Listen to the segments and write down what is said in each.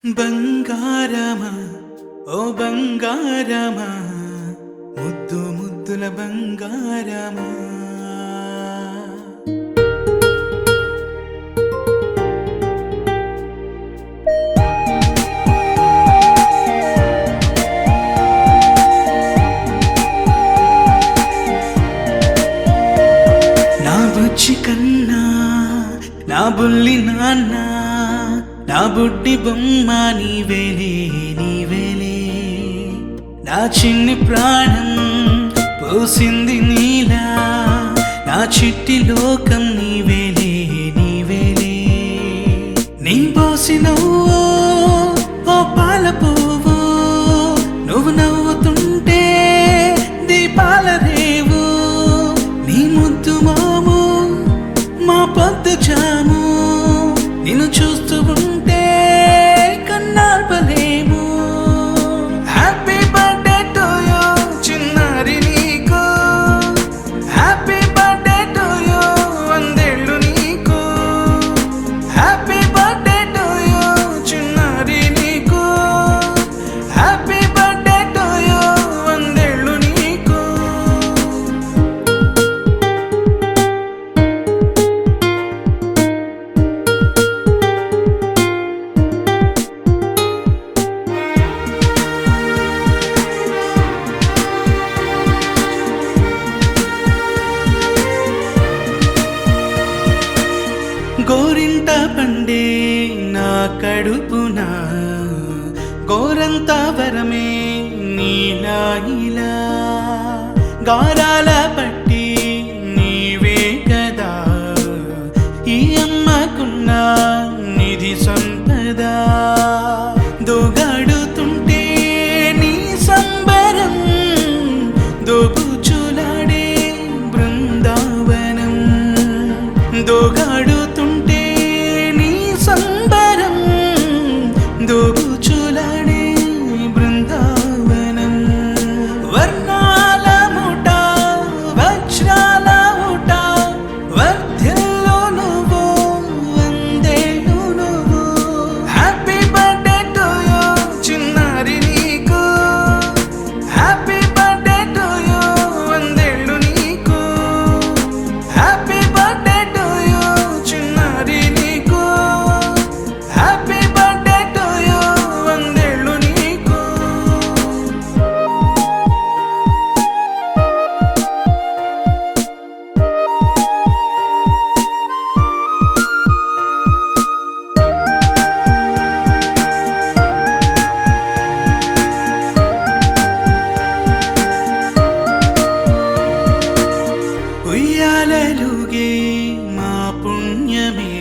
బంగారమా ఓ బంగారమా ముద్దు ముద్దుల బంగారమా నా బుజ్జి కన్నా నా బుల్లి నాన్న నా బుడ్డి బొమ్మ నీవేలే నీవేలే నా చిన్ని ప్రాణం పోసింది నీలా నా చిట్టి లోకం నీవేలే నీవేలే నీ పోసినవో ఓ పాల పువ్వు నువ్వు నవ్వుతుంటే దీపాల రేవు నీ ముద్దు మాము మా పొద్దు జాము నిన్ను చూస్తూ ఉంటే కన్నార్పలేము. హ్యాపీ బర్త్డే టు యూ చిన్నారి నీకు, హ్యాపీ బర్త్డే టు యూ వందేళ్ళు నీకు, హ్యాపీ బర్త్డే టు యూ చిన్నారి నీకు, హ్యాపీ బర్త్డే టు యూ వందేళ్ళు నీకు. గోరింట పండే నా కడుపున గోరంత వరమే నీలా ఇలా గారాల పట్టి నీవే కదా ఈ అమ్మకున్న నిధి సంపద దోగాడుతుంటే నీ సంబరం దోబుచులాడే బృందావనం దోగాడుతుంటే నీ సంబరం దోబుచులాడే బృందావనం వర్ణాల ముఠ వజ్రాల ఊట వర్ధ్యల్లో నువ్వు వందేళ్ళు నువ్వు హ్యాపీ బర్త్డే టు యూ చిన్నారి నీకు హ్యాపీ బర్త్డే టు యూ వందేళ్ళు నీకు హ్యాపీ బర్త్డే టు యూ చిన్నారి నీకు హ్యాపీ బర్త్డే టు యూ వందేళ్ళు నీకు. ఉయ్యాలలుగే మా పుణ్యమే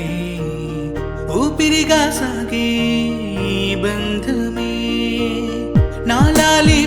ఊపిరిగా సాగే ఈ బంధమే నాలాలి